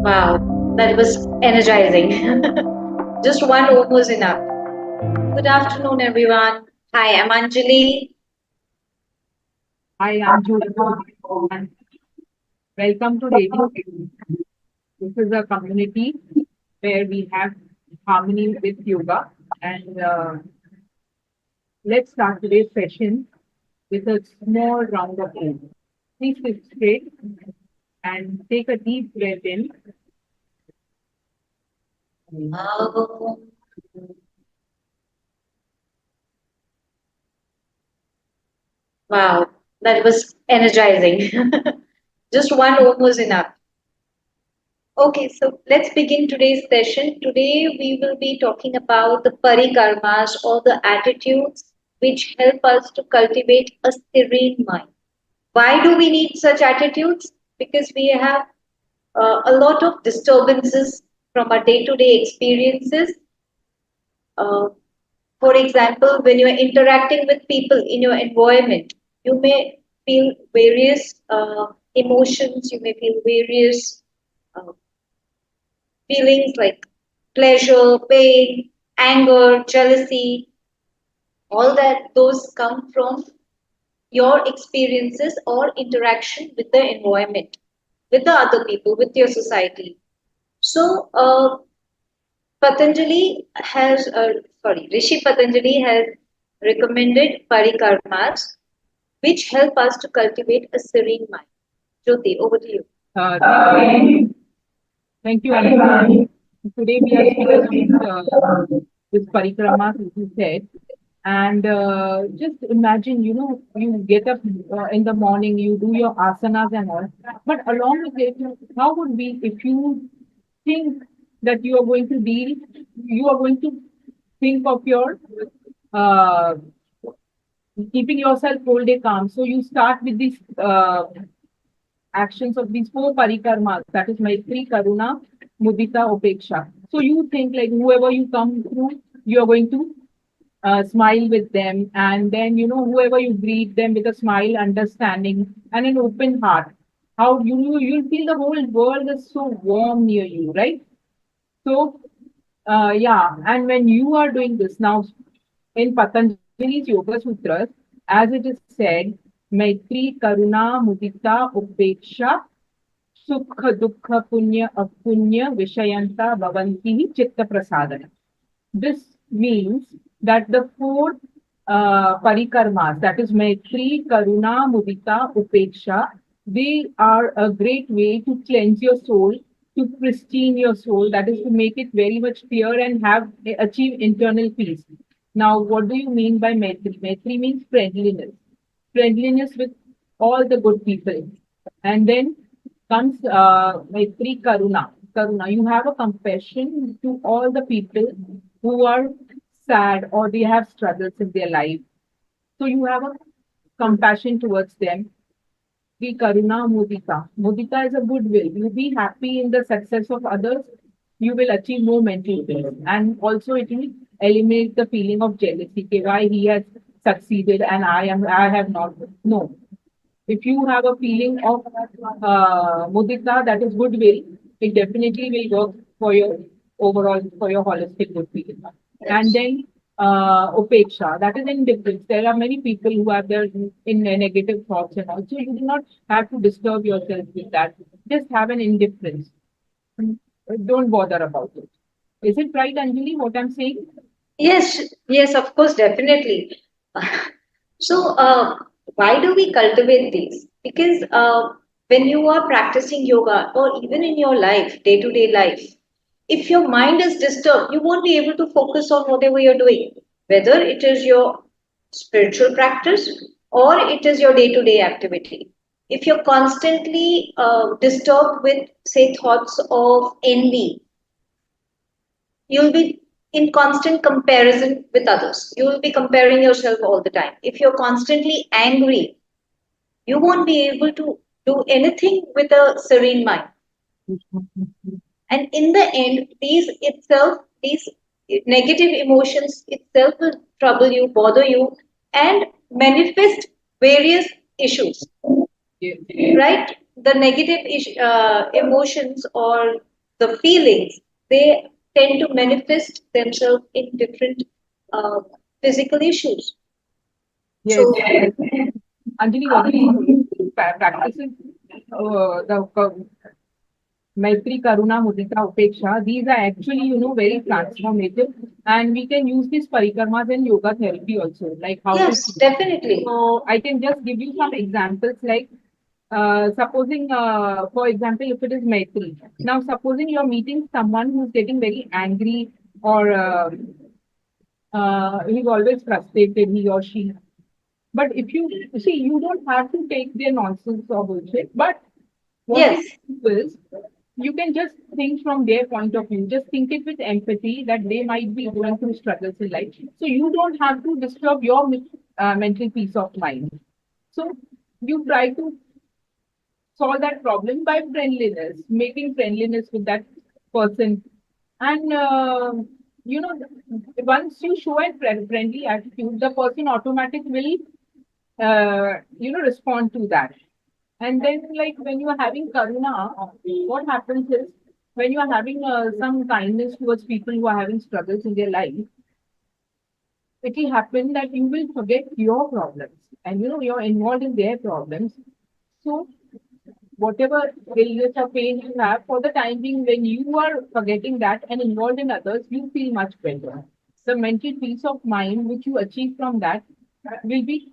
Wow, that was energizing. Just one om was enough. Good afternoon, everyone. Hi, I'm Anjali. Hi, I'm Jyoti and welcome to Radio. This is a community where we have harmony with yoga. And let's start today's session with a small round of applause. Please sit straight and take a deep breath in. Oh, wow, that was energizing. Just one om was enough. Okay, so let's begin today's session. Today we will be talking about the Parikarmas or the attitudes which help us to cultivate a serene mind. Why do we need such attitudes? Because we have a lot of disturbances from our day to day experiences. Uh, for example, when you are interacting with people in your environment, you may feel various emotions, you may feel various uh, feelings like pleasure, pain, anger, jealousy, all that, those come from your experiences or interaction with the environment, with the other people, with your society. So, Patanjali has, Rishi Patanjali has recommended parikarmas, which help us to cultivate a serene mind. Jyoti, over to you. Thank you. Thank you, Anjali. Today we are speaking about this parikramas, as you said. And just imagine, you get up in the morning, you do your asanas and all. But along with it, how would be if you think that you are going to think of your uh, keeping yourself whole day calm. So you start with these actions of these four parikarmas, that is Maitri, Karuna, Mudita, Upeksha. So you think like whoever you come through, you are going to smile with them, and then whoever you greet them with a smile, understanding, and an open heart. How you'll feel the whole world is so warm near you, right? So yeah, and when you are doing this now in Patanjali's Yoga Sutras, as it is said, Maitri, Karuna, Mudita, Upeksha, Sukha, Dukha, Punya, Apunya, Vishayanta, Bhavanti, Chitta Prasadana. This means that the four parikarmas, that is Maitri, Karuna, Mudita, Upeksha, they are a great way to cleanse your soul, to pristine your soul, that is to make it very much pure and have achieve internal peace. Now, what do you mean by Maitri? Maitri means friendliness, friendliness with all the good people. And then comes Maitri Karuna. Karuna, you have a compassion to all the people who are sad or they have struggles in their life. So you have a compassion towards them. The Karuna Mudita. Mudita is a goodwill. You be happy in the success of others, you will achieve more mental peace. And also it will eliminate the feeling of jealousy. Okay, why he has succeeded and I have not. No. If you have a feeling of mudita, that is goodwill, it definitely will work for your overall, for your holistic good feeling. And Yes. then upeksha, that is indifference. There are many people who have their in negative thoughts and all. So you do not have to disturb yourself with that. Just have an indifference. Don't bother about it. Is it right, Anjali, what I'm saying? Yes, yes, of course, definitely. So, why do we cultivate these? Because when you are practicing yoga or even in your life, day to day life, if your mind is disturbed, you won't be able to focus on whatever you're doing, whether it is your spiritual practice or it is your day to day activity. If you're constantly disturbed with, say, thoughts of envy, you'll be in constant comparison with others. You will be comparing yourself all the time. If you're constantly angry, you won't be able to do anything with a serene mind. And in the end, these negative emotions itself will trouble you, bother you, and manifest various issues, Yes. right? The negative emotions or the feelings, they tend to manifest themselves in different uh, physical issues. Yes. So, Anjali, what you say, practices the Maitri, Karuna, Mudita, Upeksha, these are actually, very transformative. And we can use these parikarmas in yoga therapy also, like how to. yes, definitely. So I can just give you some examples, like supposing, for example, if it is Maitri. Now, supposing you're meeting someone who's getting very angry or he's always frustrated, he or she. But if you see, you don't have to take their nonsense or bullshit. But what you Yes, do is, you can just think from their point of view. Just think it with empathy that they might be going through struggles in life. So you don't have to disturb your mental peace of mind. So you try to solve that problem by friendliness, making friendliness with that person. And, once you show a friendly attitude, the person automatically will, respond to that. And then, like when you are having karuna, what happens is when you are having some kindness towards people who are having struggles in their life, it will happen that you will forget your problems and you're involved in their problems. So whatever illness or pain you have for the time being, when you are forgetting that and involved in others, you feel much better. The mental peace of mind which you achieve from that will be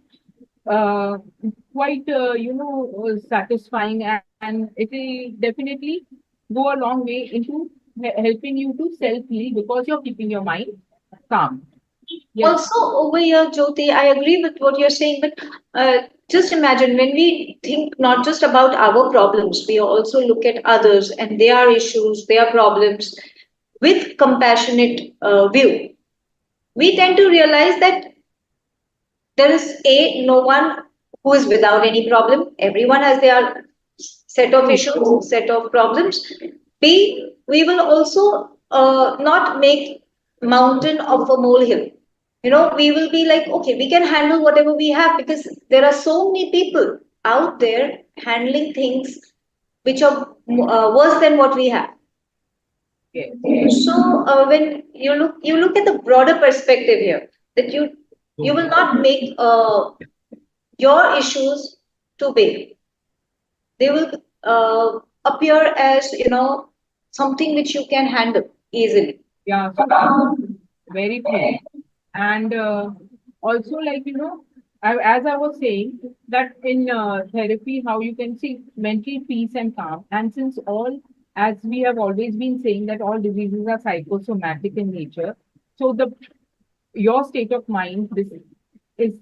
uh, quite satisfying, and it will definitely go a long way into helping you to self heal because you're keeping your mind calm. Yes. also over here, Jyoti, I agree with what you're saying, but just imagine when we think not just about our problems, we also look at others and their issues, their problems with compassionate view. We tend to realize that there is a no one who is without any problem. Everyone has their set of True. issues, set of problems. B, we will also not make mountain of a molehill. We will be like, okay, we can handle whatever we have because there are so many people out there handling things which are worse than what we have. Yes. So when you look at the broader perspective here, that you will not make your issues too big. They will appear as something which you can handle easily. Yeah. So true. Very true. And also, like, as I was saying, that in therapy, how you can see mental peace and calm. And since as we have always been saying, that all diseases are psychosomatic in nature, so your state of mind, this is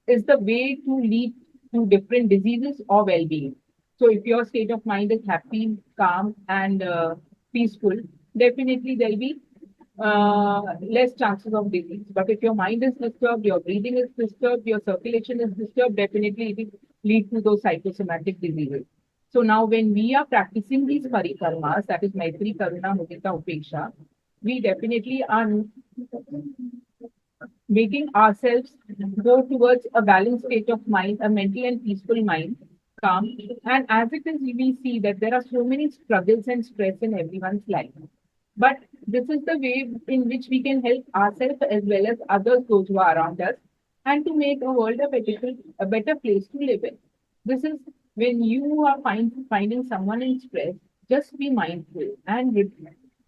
is the way to lead to different diseases or well-being. So if your state of mind is happy, calm, and peaceful, definitely there'll be less chances of disease. But if your mind is disturbed, your breathing is disturbed, your circulation is disturbed, definitely it will lead to those psychosomatic diseases. So now when we are practicing these parikarmas, that is Maitri, Karuna, Mudita, Upeksha, we definitely are making ourselves go towards a balanced state of mind, a mental and peaceful mind, calm. And as it is, we see that there are so many struggles and stress in everyone's life. But this is the way in which we can help ourselves as well as others, those who are around us, and to make a world a better place to live in. This is when you are finding someone in stress, just be mindful and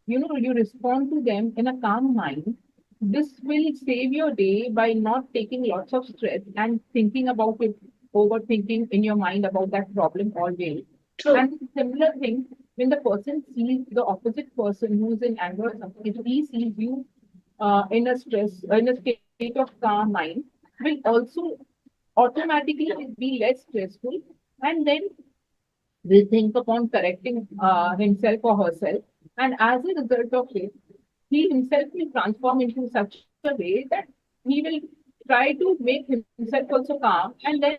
you respond to them in a calm mind. This will save your day by not taking lots of stress and thinking about it, overthinking in your mind about that problem always. True. And similar thing, when the person sees the opposite person who's in anger or something, if he sees you in a state of calm mind, will also automatically be less stressful, and then will think upon correcting himself or herself. And as a result of it, he himself will transform into such a way that he will try to make himself also calm. And then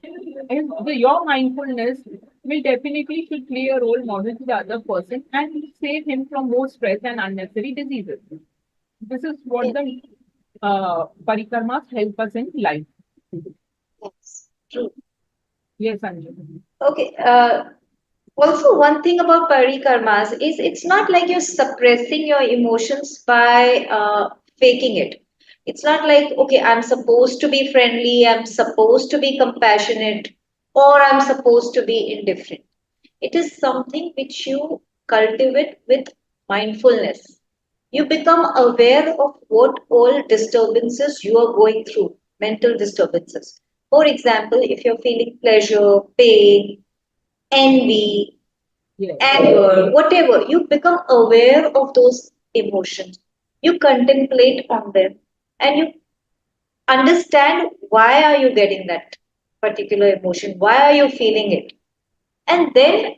your mindfulness will definitely should play a role model to the other person and save him from more stress and unnecessary diseases. This is what Yes. the parikarmas help us in life. Yes. True. Yes, Anjali. Okay. Also, one thing about parikarmas is it's not like you're suppressing your emotions by faking it. It's not like, okay, I'm supposed to be friendly, I'm supposed to be compassionate, or I'm supposed to be indifferent. It is something which you cultivate with mindfulness. You become aware of what all disturbances you are going through, mental disturbances. For example, if you're feeling pleasure, pain, envy, Yes. anger, whatever, you become aware of those emotions. You contemplate on them and you understand why are you getting that particular emotion? Why are you feeling it? And then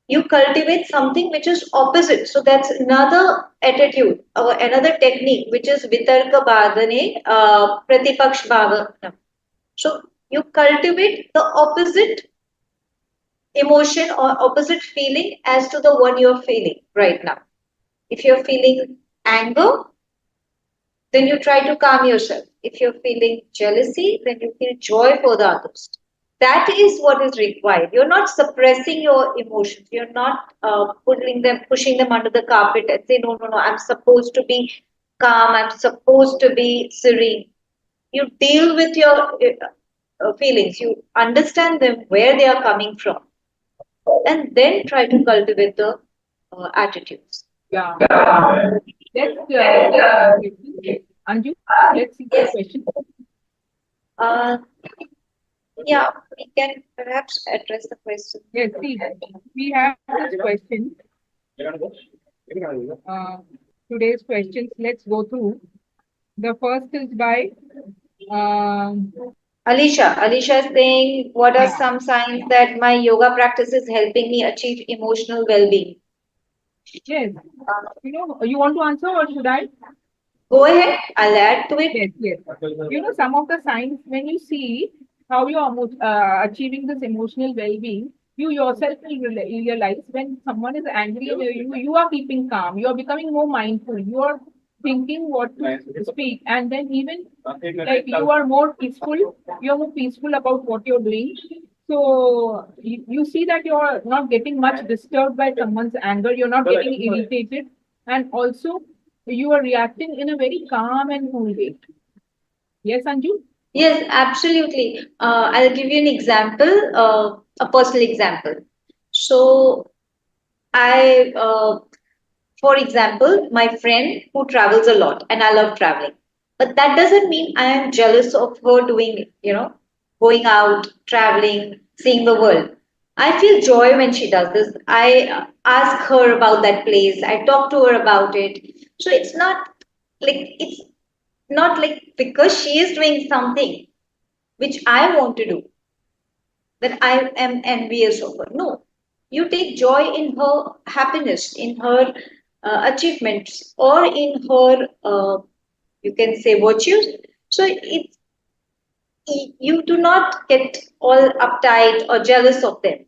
you cultivate something which is opposite. So that's another attitude or another technique which is vitarka badane pratipaksh bhavana. So you cultivate the opposite emotion or opposite feeling as to the one you're feeling right now. If you're feeling anger, then you try to calm yourself. If you're feeling jealousy, then you feel joy for the others. That is what is required. You're not suppressing your emotions. You're not pushing them under the carpet and say, no, no, no, I'm supposed to be calm. I'm supposed to be serene. You deal with your feelings. You understand them, where they are coming from, and then try to cultivate the attitudes. Yeah. Let's see the question. Anju, let's see the Yes. question. Uh, yeah, we can perhaps address the question. Yes, see, we have this question. Uh, Today's questions. Let's go through. The first is by um, Alicia is saying, what are yeah. some signs that my yoga practice is helping me achieve emotional well-being? Yes. You want to answer or should I? Go ahead, I'll add to it. Yes, yes. Some of the signs when you see how you are achieving this emotional well-being, you yourself will realize when someone is angry and you are keeping calm, you are becoming more mindful, you are thinking what to speak, and then even like you are more peaceful about what you're doing. So you see that you're not getting much disturbed by someone's anger, you're not getting irritated, and also you are reacting in a very calm and cool way. Yes, Anju? Yes, absolutely. I'll give you an example, a personal example. So I, for example, my friend who travels a lot, and I love traveling. But that doesn't mean I am jealous of her doing, going out, traveling, seeing the world. I feel joy when she does this. I ask her about that place. I talk to her about it. So it's not like because she is doing something which I want to do that I am envious of her. No, you take joy in her happiness, in her achievements, or in her, you can say, virtues. So you do not get all uptight or jealous of them.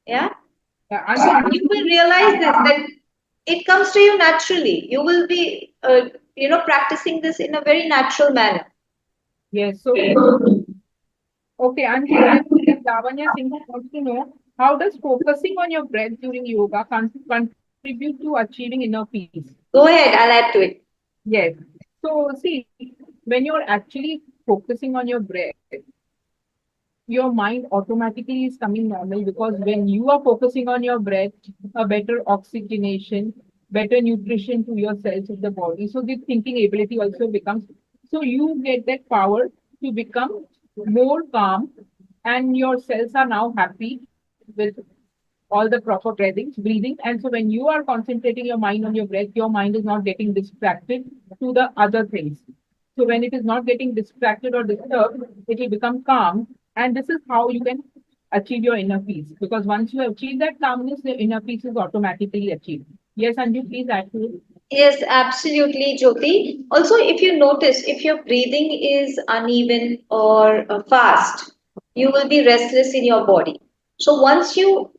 Yeah. So Anju, you will realize this that it comes to you naturally. You will be, practicing this in a very natural manner. yes. So, okay, Anju, and Lavanya Singh wants to know how does focusing on your breath during yoga contribute to achieving inner peace? Go ahead, I'll add to it. Yes. So, see, when you're actually focusing on your breath, your mind automatically is coming normal because when you are focusing on your breath, a better oxygenation, better nutrition to your cells of the body. So the thinking ability also becomes, so you get that power to become more calm and your cells are now happy with all the proper breathing. And so when you are concentrating your mind on your breath, your mind is not getting distracted to the other things. So when it is not getting distracted or disturbed, it will become calm. And this is how you can achieve your inner peace. Because once you achieve that calmness, your inner peace is automatically achieved. Yes, Anju, please add to it. Yes, absolutely, Jyoti. Also, if you notice, if your breathing is uneven or fast, you will be restless in your body. So, once you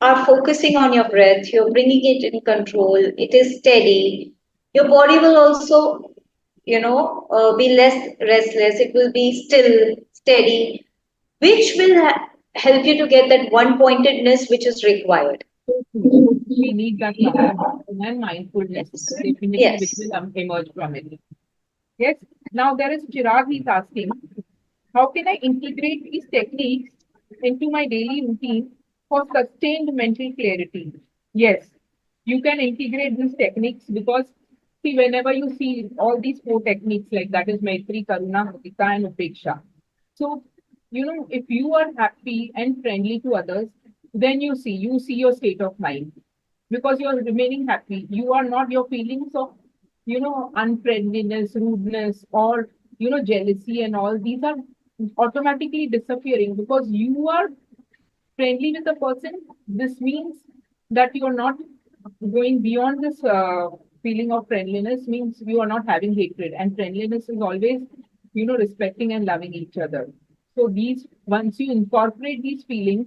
are focusing on your breath, you're bringing it in control, it is steady, your body will also, be less restless, it will be still, steady, which will help you to get that one pointedness which is required. So true. So true. We need that concentration and mindfulness, Yes. definitely, which Yes. will emerge from it. Yes. Now there is Chirag. He's asking, how can I integrate these techniques into my daily routine for sustained mental clarity? Yes, you can integrate these techniques because see, whenever you see all these four techniques, like that is Maitri, Karuna, Mudita, and Upeksha. So, if you are happy and friendly to others, then you see your state of mind because you're remaining happy. You are not your feelings of, unfriendliness, rudeness, or, jealousy and all. These are automatically disappearing because you are friendly with the person. This means that you are not going beyond this feeling of friendliness, means you are not having hatred. And friendliness is always, respecting and loving each other. So these, once you incorporate these feelings,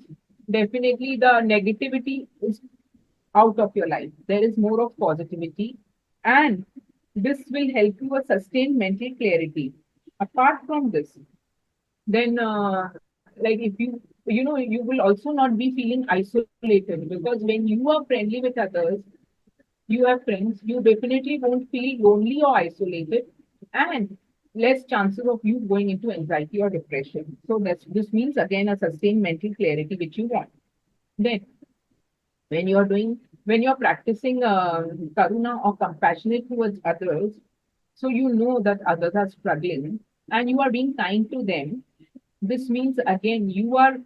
definitely the negativity is out of your life. There is more of positivity, and this will help you sustain mental clarity. Apart from this, then like if you will also not be feeling isolated because when you are friendly with others, you have friends, you definitely won't feel lonely or isolated, and less chances of you going into anxiety or depression. So this means again a sustained mental clarity which you want. Then when you're practicing karuna or compassionate towards others, so you know that others are struggling and you are being kind to them. This means again you are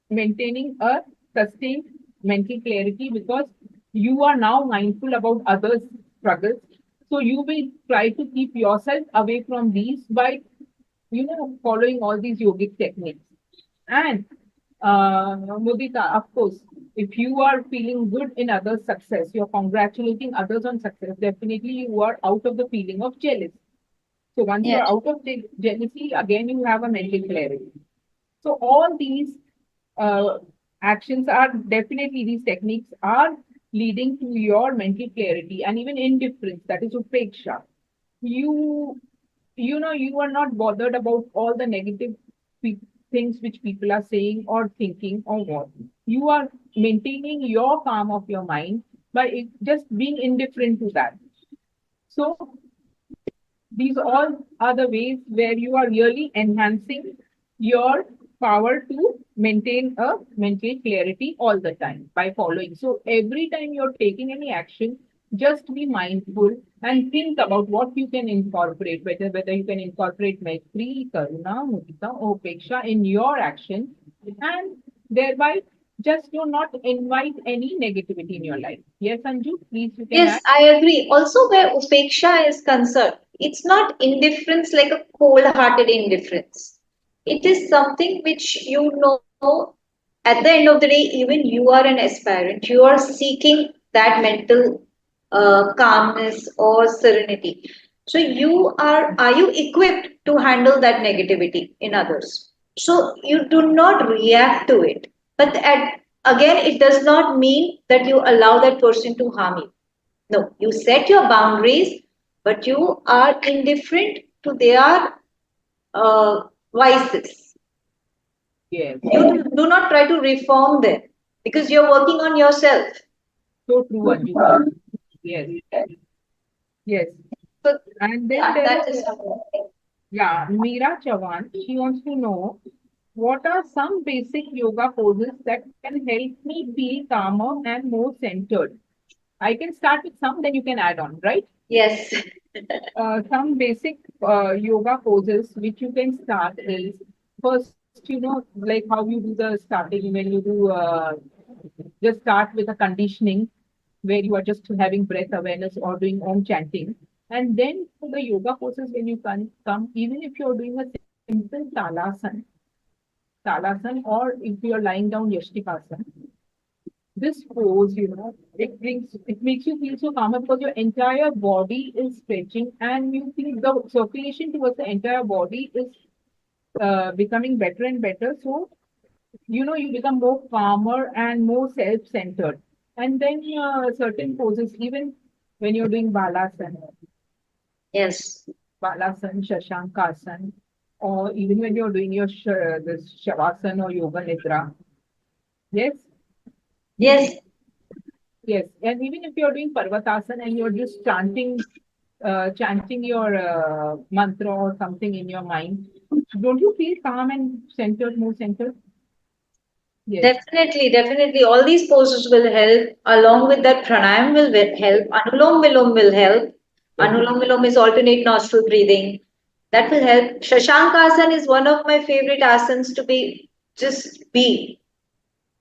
maintaining a sustained mental clarity because you are now mindful about others' struggles. So you will try to keep yourself away from these by following all these yogic techniques. And Mudita, of course, if you are feeling good in others' success, you're congratulating others on success, definitely you are out of the feeling of jealousy. So once you're Yes. out of jealousy, again you have a mental clarity. So all these uh, actions are definitely, these techniques are leading to your mental clarity and even indifference, that is upeksha. You you are not bothered about all the negative pe- things which people are saying or thinking or what. You are maintaining your calm of your mind by just being indifferent to that. So these all are the ways where you are really enhancing your power to maintain a mental clarity all the time by following. So every time you're taking any action, just be mindful and think about what you can incorporate, whether you can incorporate Maitri, Karuna, Mudita, or Upeksha in your action, and thereby just do not invite any negativity in your life. Yes, Anju, please you can Yes, add. I agree. Also, where upeksha is concerned, it's not indifference like a cold-hearted indifference. It is something which you know at the end of the day, even you are an aspirant, you are seeking that mental calmness or serenity. So are you equipped to handle that negativity in others? So you do not react to it. But again, it does not mean that you allow that person to harm you. No, you set your boundaries, but you are indifferent to their uh, vices. Yes, You do not try to reform them because you're working on yourself. so true, Anju. Yes, yes. So, And then yeah, there that is, is how. yeah, Meera Chavan. She wants to know what are some basic yoga poses that can help me feel calmer and more centered. I can start with some, then you can add on, right? Yes. Some basic yoga poses which you can start is first, like how you do the starting when you do just start with a conditioning where you are just having breath awareness or doing om chanting. And then for the yoga poses, when you come, even if you're doing a simple talasana, or if you're lying down yashtikasana, this pose, it makes you feel so calmer because your entire body is stretching and you feel the circulation towards the entire body is becoming better and better. So, you become more calmer and more self-centered. And then certain poses, even when you're doing balasana, Yes. Shashankasan, or even when you're doing your this shavasana or yoga nidra. Yes, you Yes, yes, and even if you're doing parvatasana and you're just chanting your mantra or something in your mind, don't you feel calm and centered, more centered? Yes, definitely, definitely. All these poses will help. Along with that, pranayam will help. Anulom vilom will help. yes, Anulom vilom is alternate nostril breathing. That will help. Shashankasana is one of my favorite asanas to be just be.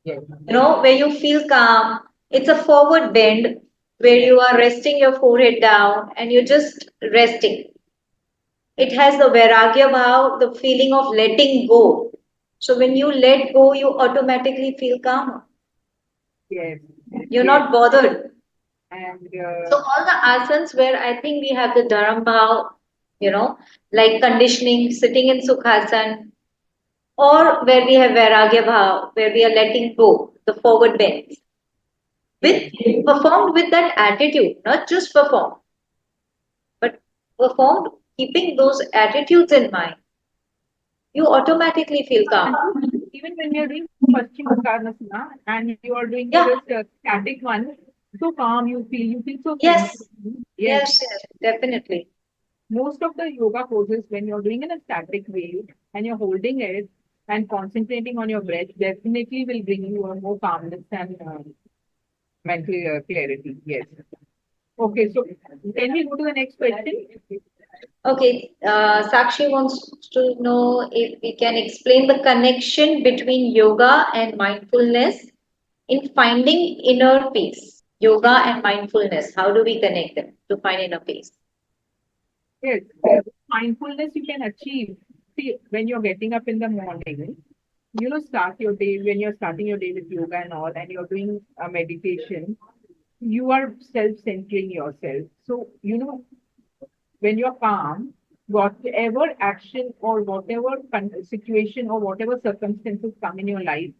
yes, Where you feel calm. It's a forward bend where yes, you are resting your forehead down and you're just resting. It has the vairagya bhav, the feeling of letting go. So when you let go, you automatically feel calmer. yes, You're yes, not bothered. and So all the asanas where I think we have the dharam bhav, you know, like conditioning, sitting in sukhasan, or where we have vairagya bhav, where we are letting go, the forward bends, yes, with performed with that attitude, not just performed, but performed keeping those attitudes in mind, you automatically feel calm. and even when you're doing Paschimottanasana and you are doing Yeah, just a static one, so calm you feel so centered. yes, Yes, yes, definitely. most of the yoga poses, when you're doing in a static way and you're holding it and concentrating on your breath, definitely will bring you a more calmness and mental clarity. Yes. Okay, so can we go to the next question? Okay, Sakshi wants to know if we can explain the connection between yoga and mindfulness in finding inner peace. Yoga and mindfulness, how do we connect them to find inner peace? Yes, mindfulness you can achieve. See, when you're getting up in the morning, start your day, when you're starting your day with yoga and all, and you're doing a meditation, you are self-centering yourself. So, when you're calm, whatever action or whatever situation or whatever circumstances come in your life,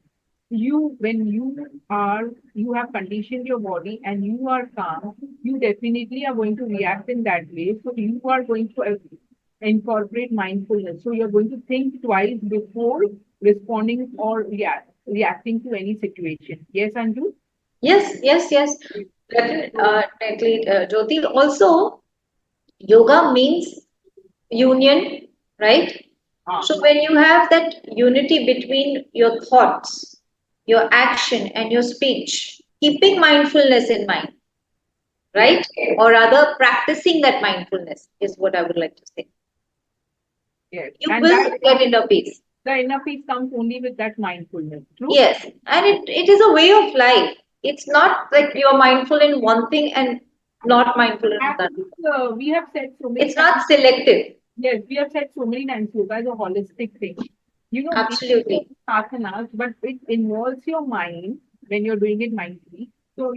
when you have conditioned your body and you are calm, you definitely are going to react in that way. So you are going to incorporate mindfulness. So you're going to think twice before responding or reacting to any situation. Yes, Anju? Yes, yes, yes. Definitely, Jyoti. Also, yoga means union, right? Ah, So when you have that unity between your thoughts, your action, and your speech, keeping mindfulness in mind, yes, right? Or rather, practicing that mindfulness is what I would like to say. yes. You And will that get inner peace. the inner peace comes only with that mindfulness. True? Yes, and it is a way of life. It's not like you're mindful in one thing and not mindful in And another. we have said so many It's times. not selective. Yes, we have said so many times yoga is a holistic thing. It is Absolutely. asanas, but it involves your mind when you're doing it mindfully. So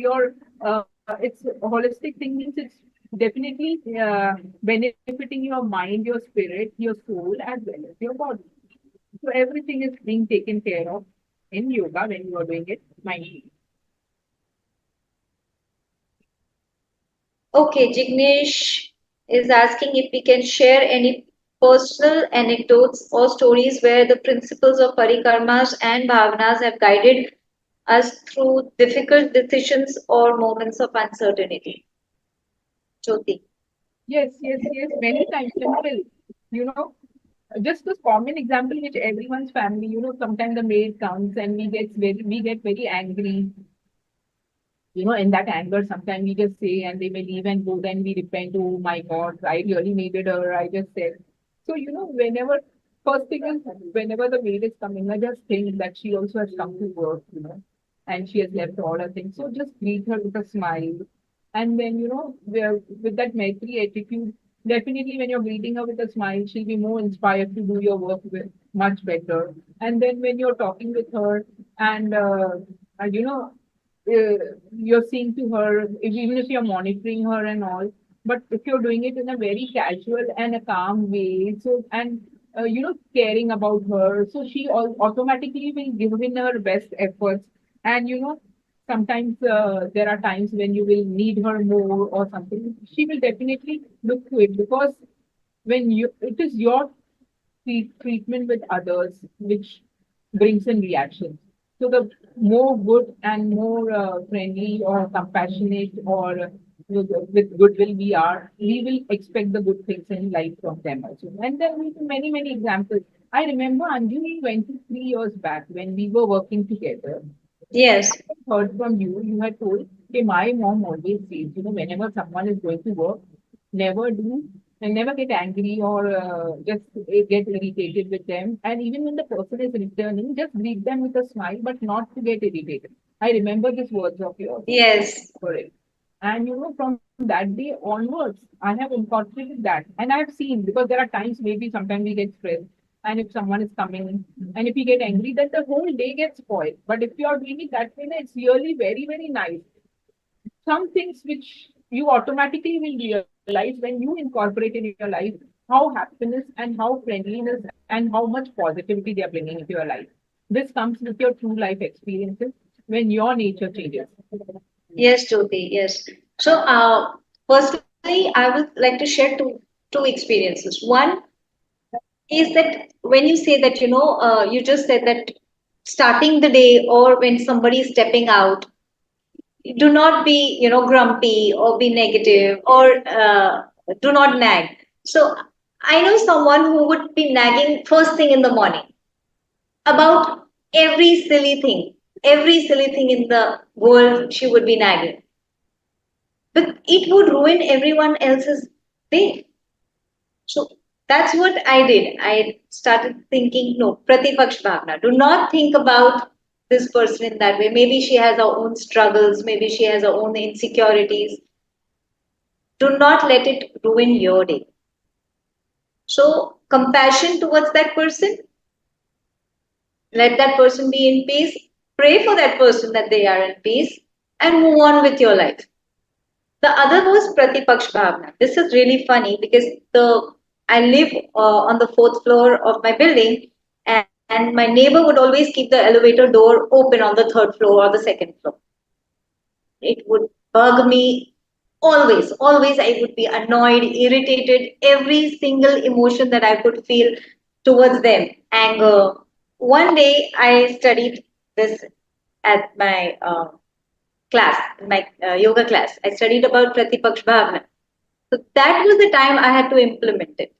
it's a holistic thing means it's definitely benefiting your mind, your spirit, your soul, as well as your body. So everything is being taken care of in yoga when you are doing it mindfully. Okay, Jignesh is asking if we can share any personal anecdotes or stories where the principles of parikarmas and bhavanas have guided us through difficult decisions or moments of uncertainty. Jyoti. Yes, yes, yes. Many times simple. You know, just this common example which everyone's family, sometimes the maid comes and we get very angry. In that anger, sometimes we just say and they may leave and go, then we repent, oh my God, I really needed her, I just said. So, first thing is, whenever the maid is coming, I just think that she also has come to work, and she has left all her things. So just greet her with a smile. And then, with that Maitri attitude, definitely when you're greeting her with a smile, she'll be more inspired to do your work with much better. And then when you're talking with her and, you're seeing to her, even if you're monitoring her and all, but if you're doing it in a very casual and a calm way, so and caring about her, so she automatically will give in her best efforts. And sometimes there are times when you will need her more or something. She will definitely look to it because when it is your treatment with others, which brings in reactions. So the more good and more friendly or compassionate or with goodwill we are, we will expect the good things in life from them also. And there will be many, many examples. I remember Anjali 23 years back when we were working together. Yes. Heard from you, you had told, okay, my mom always says, whenever someone is going to work, never do and never get angry or just get irritated with them. And even when the person is returning, just greet them with a smile, but not to get irritated. I remember these words of yours. Yes. Correct. And from that day onwards, I have incorporated that. And I have seen, because there are times maybe sometimes we get stressed. And if someone is coming and if you get angry, then the whole day gets spoiled. But if you are doing it that way, then it's really very, very nice. Some things which you automatically will realize when you incorporate in your life how happiness and how friendliness and how much positivity they are bringing into your life. This comes with your true life experiences when your nature changes. Yes, Jyoti. Yes. So, firstly, I would like to share two experiences. One is that when you say that, you just said that starting the day or when somebody is stepping out, do not be, grumpy or be negative or do not nag. So, I know someone who would be nagging first thing in the morning about every silly thing in the world. She would be nagging, but it would ruin everyone else's day. So that's what I did. I started thinking, no, pratifaksh bhavna. Do not think about this person in that way. Maybe she has her own struggles, maybe she has her own insecurities. Do not let it ruin your day. So, compassion towards that person, let that person be in peace, pray for that person that they are in peace, and move on with your life. The other was Pratipaksh Bhavna. This is really funny because I live on the fourth floor of my building, and my neighbor would always keep the elevator door open on the third floor or the second floor. It would bug me always. Always, I would be annoyed, irritated, every single emotion that I could feel towards them. Anger. One day, I studied this at my class, in my yoga class. I studied about Pratipaksh Bhavna. So that was the time I had to implement it.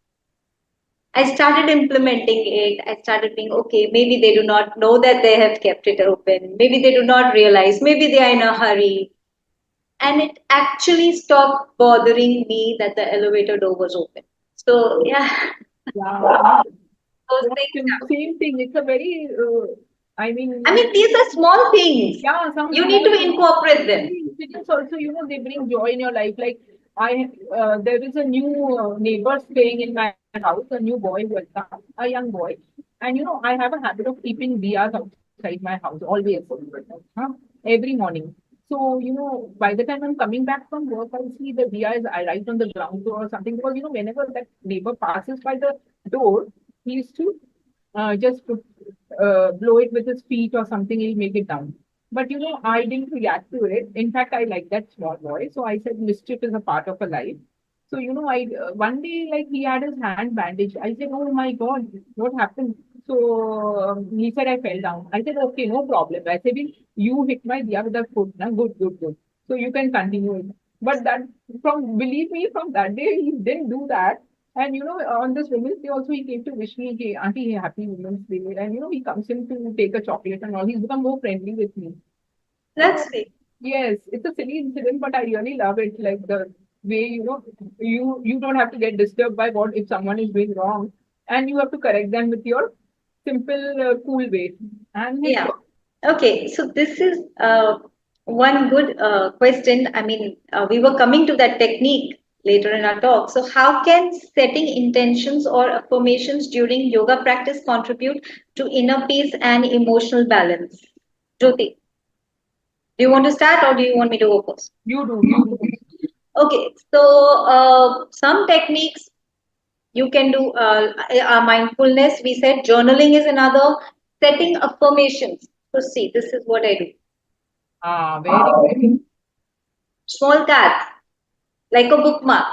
I started implementing it. I started being okay. Maybe they do not know that they have kept it open. Maybe they do not realize. Maybe they are in a hurry. And it actually stopped bothering me that the elevator door was open. So, yeah, Yeah, those things same thing. It's a very, I mean, I mean, these are small things. yeah, some You need small to incorporate them. incidents also, they bring joy in your life. Like there is a new neighbor staying in my house, a new boy who has come, a young boy, and I have a habit of keeping diyas outside my house always, huh? Every morning. So by the time I'm coming back from work, I see the diya is right on the ground floor or something because whenever that neighbor passes by the door, he used to just blow it with his feet or something, he'll make it down. But I didn't react to it. In fact, I like that small boy. So I said mischief is a part of a life. So I one day like he had his hand bandaged. I said, "Oh my God, what happened?" So he said, "I fell down." I said, "Okay, no problem." I said, "You hit my diya with the foot, na? Good, good, good. So you can continue it." But believe me, from that day he didn't do that. And on this Women's Day also he came to wish me, "Hey, Auntie, happy Women's Day." And he comes in to take a chocolate and all. He's become more friendly with me. So That's it. yes, it's a silly incident, but I really love it. Like the way you don't have to get disturbed by what if someone is doing wrong, and you have to correct them with your simple, cool way. And it's Yeah. Okay, so this is one good question. I mean, we were coming to that technique later in our talk. So, how can setting intentions or affirmations during yoga practice contribute to inner peace and emotional balance? Jyoti, do you want to start or do you want me to go first? you do. Okay, so some techniques you can do mindfulness. We said journaling is another. Setting affirmations. So, see, this is what I do. Ah, very good. Small cards, like a bookmark.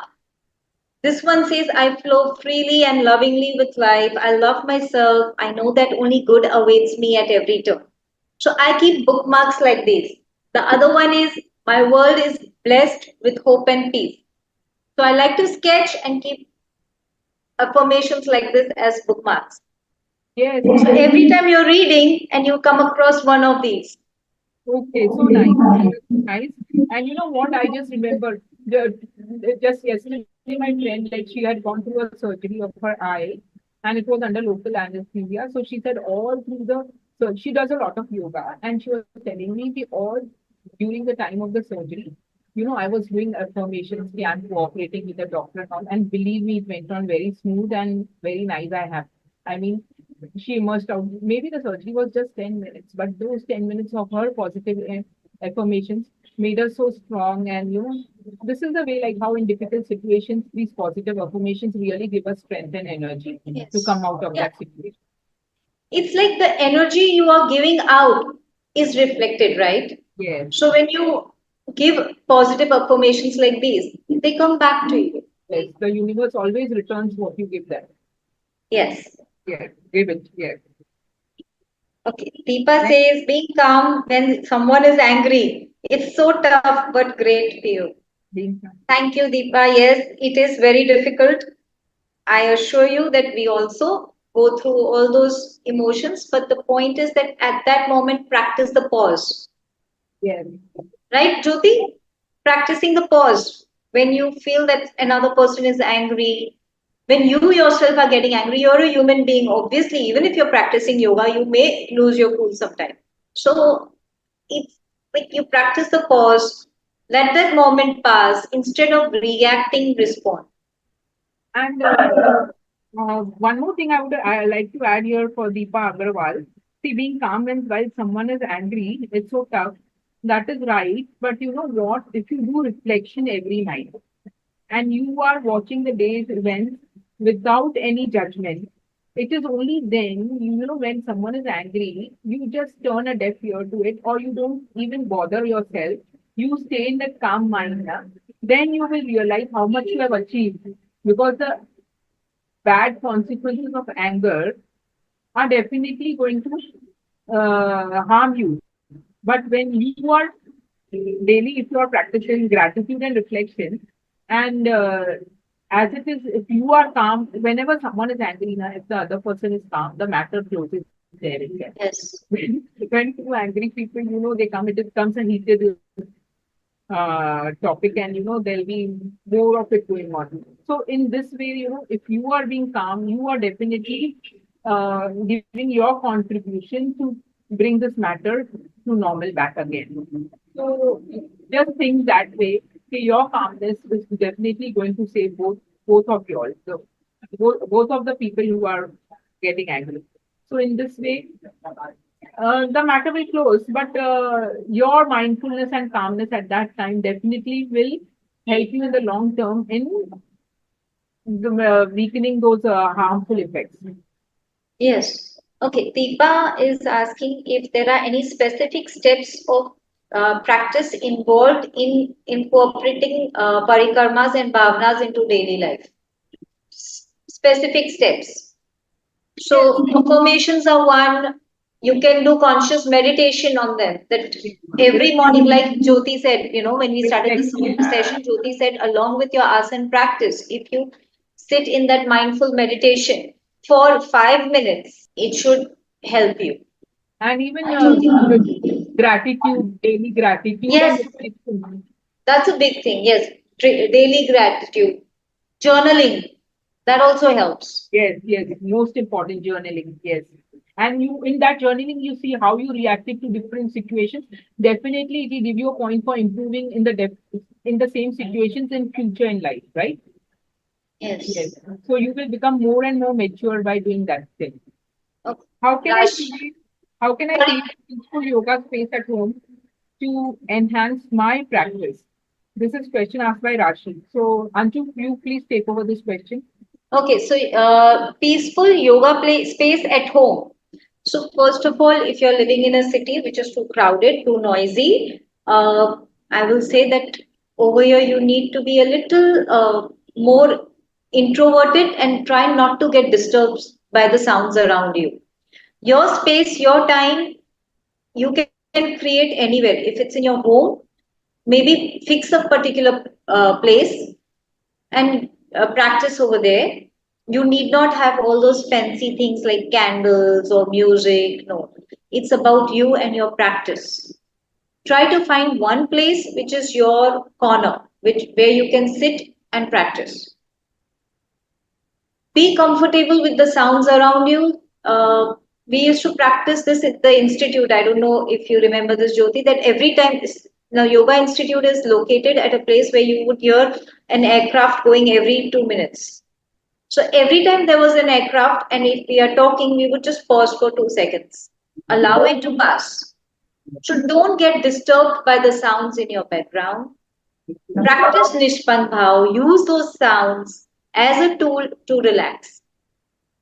This one says, I flow freely and lovingly with life. I love myself. I know that only good awaits me at every turn. So I keep bookmarks like this. The other one is, my world is blessed with hope and peace. So I like to sketch and keep affirmations like this as bookmarks. Yes, So every time you're reading and you come across one of these. okay, so nice. Nice. And you know what? I just remembered just yesterday, my friend, like she had gone through a surgery of her eye and it was under local anesthesia. So she said all through so she does a lot of yoga and she was telling me the all during the time of the surgery. I was doing affirmations and cooperating with the doctor and all. And believe me, it went on very smooth and very nice. I mean, she emerged out. Maybe the surgery was just 10 minutes, but those 10 minutes of her positive affirmations made her so strong. And, this is the way, like how in difficult situations, these positive affirmations really give us strength and energy to Yes. come out of Yeah. that situation. It's like the energy you are giving out is reflected, right? Yes, So when you give positive affirmations like these, they come back to you. yes. The universe always returns what you give them. Yes. Yes, give it. Yes. Okay. Deepa Next, says, being calm when someone is angry. It's so tough but great for you. being Thank you, Deepa. Yes, it is very difficult. I assure you that we also go through all those emotions, but the point is that at that moment, practice the pause. yes. Right, Jyoti? Practicing the pause when you feel that another person is angry, when you yourself are getting angry, you're a human being. Obviously, even if you're practicing yoga, you may lose your cool sometime. So it's like you practice the pause, let that moment pass instead of reacting, respond. And one more thing I like to add here for Deepa Agarwal. See, being calm when while someone is angry, it's so tough. That is right. But you know what? If you do reflection every night and you are watching the day's events without any judgment, it is only then, when someone is angry, you just turn a deaf ear to it or you don't even bother yourself. You stay in that calm mind. Then you will realize how much you have achieved because the bad consequences of anger are definitely going to harm you. But when you are daily, if you are practicing gratitude and reflection, and as it is, if you are calm, whenever someone is angry, now, if the other person is calm, the matter closes there itself. Yes. When two angry people, they come, it becomes a heated topic, and there'll be more of it going on. So in this way, if you are being calm, you are definitely giving your contribution to bring this matter to normal back again. So just think that way. Okay, your calmness is definitely going to save both of you all. So both of the people who are getting angry. So in this way, the matter will close, but your mindfulness and calmness at that time definitely will help you in the long term in weakening those harmful effects. Yes. Okay. Deepa is asking if there are any specific steps of practice involved in incorporating parikarmas and bhavnas into daily life. Specific steps. Yes, So affirmations are one. You can do conscious meditation on them. That every morning, like Jyoti said, when we started this reflection. session, Jyoti said, along with your asana practice, if you sit in that mindful meditation for 5 minutes, it should help you. And even gratitude, daily gratitude and Yes, reflection. that's a big thing. Yes, daily gratitude, journaling, that also helps. Yes, yes, most important journaling. Yes. And you in that journaling, you see how you reacted to different situations. Definitely, it will give you a point for improving in the same situations in future in life, right? Yes. Yes. So you will become more and more mature by doing that thing. Okay. How can I Rash, create how can I sorry. create a peaceful yoga space at home to enhance my practice? This is question asked by Rashi. So Anju, you please take over this question. Okay, so peaceful yoga play space at home. So first of all, if you're living in a city which is too crowded, too noisy, I will say that over here you need to be a little more. introverted and try not to get disturbed by the sounds around you. Your space, your time, you can create anywhere. If it's in your home, maybe fix a particular place and practice over there. You need not have all those fancy things like candles or music. No, it's about you and your practice. Try to find one place which is your corner, which where you can sit and practice. Be comfortable with the sounds around you. We used to practice this at the institute. I don't know if you remember this, Jyoti, that every time now yoga institute is located at a place where you would hear an aircraft going every 2 minutes. So every time there was an aircraft, and if we are talking, we would just pause for 2 seconds, allow it to pass. So don't get disturbed by the sounds in your background. Practice Nishpan Bhav. Use those sounds as a tool to relax.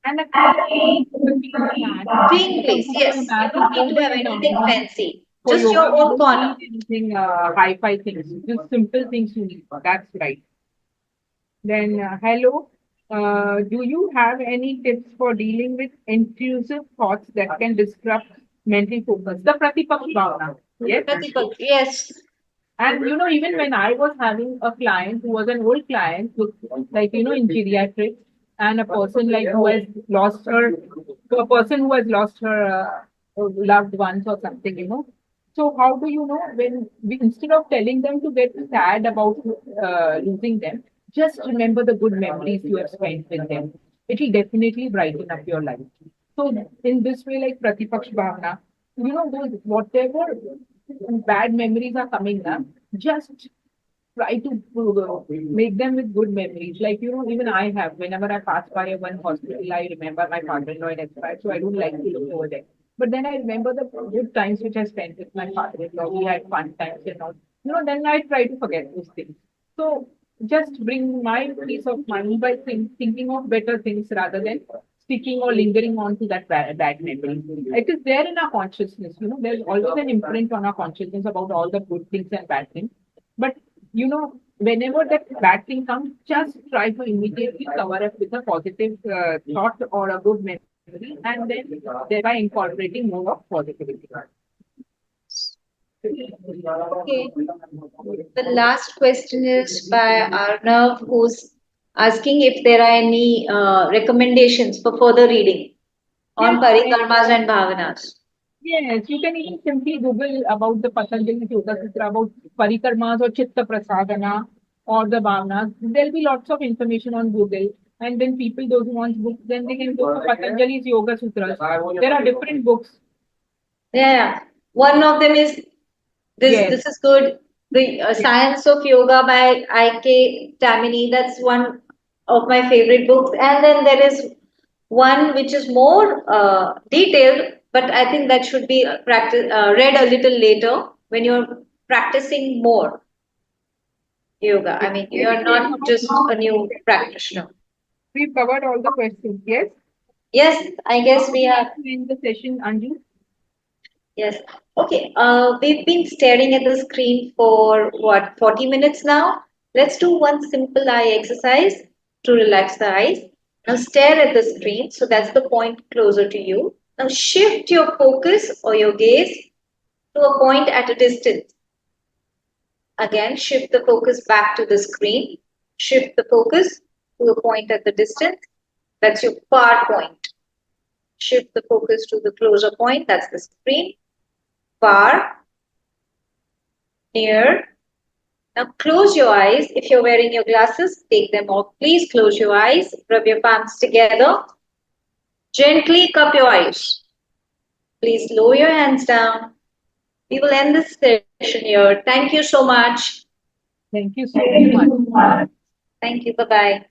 And a clean, mat, Clean place, comfortable yes. You mat is don't need to always have an anything option fancy. for Just yoga. your You own don't corner. need anything hi-fi things, just simple things you need. That's right. Then, hello. Do you have any tips for dealing with intrusive thoughts that can disrupt mental focus? The Pratipaksh Bhavana. Yes. Pratipaksh, yes. And even when I was having a client who was an old client, who, like in geriatrics, and a person like who has lost her, a person who has lost her loved ones or something, So how do you know when we, instead of telling them to get sad about losing them, just remember the good memories you have spent with them. It will definitely brighten up your life. So in this way, like Pratipaksh Bhavana, those whatever bad memories are coming up, just try to make them with good memories. Like, even I have, whenever I pass by a one hospital, I remember my father-in-law had expired, so I don't like to look over there. But then I remember the good times which I spent with my father-in-law. We had fun times and all. Then I try to forget those things. So just bring my peace of mind by thinking of better things rather than sticking or lingering on to that bad memory. It is there in our consciousness. There's always an imprint on our consciousness about all the good things and bad things. But whenever that bad thing comes, just try to immediately cover up with a positive thought or a good memory, and then thereby incorporating more of positivity. Okay. The last question is by Arnav, who's asking if there are any recommendations for further reading Yes, on Parikarmas and Bhavanas. yes, you can even simply Google about the Patanjali Yoga Sutra, about Parikarmas or Chitta Prasadana or the Bhavanas. There'll be lots of information on Google. And then people, those who want books, then they can go to Patanjali's Yoga Sutras. There are different books. Yeah, yeah. One of them is this. Yes, This is good. The Science of Yoga by I.K. Tamini. That's one of my favorite books. And then there is one which is more detailed, but I think that should be read a little later when you're practicing more yoga. I mean, yes, you're not just a new practitioner. we've covered all the questions. Yes. Yes, I How guess would we you have. like to end the session, Anju? Yes. Okay. We've been staring at the screen for what, 40 minutes now? Let's do one simple eye exercise to relax the eyes. Now stare at the screen. So that's the point closer to you. Now shift your focus or your gaze to a point at a distance. Again, shift the focus back to the screen. Shift the focus to a point at the distance. That's your far point. Shift the focus to the closer point. That's the screen. Far, near. Now close your eyes. If you're wearing your glasses, take them off. Please close your eyes. Rub your palms together. Gently cup your eyes. Please lower your hands down. We will end this session here. Thank you so much. Thank you so much. Thank you. Bye bye.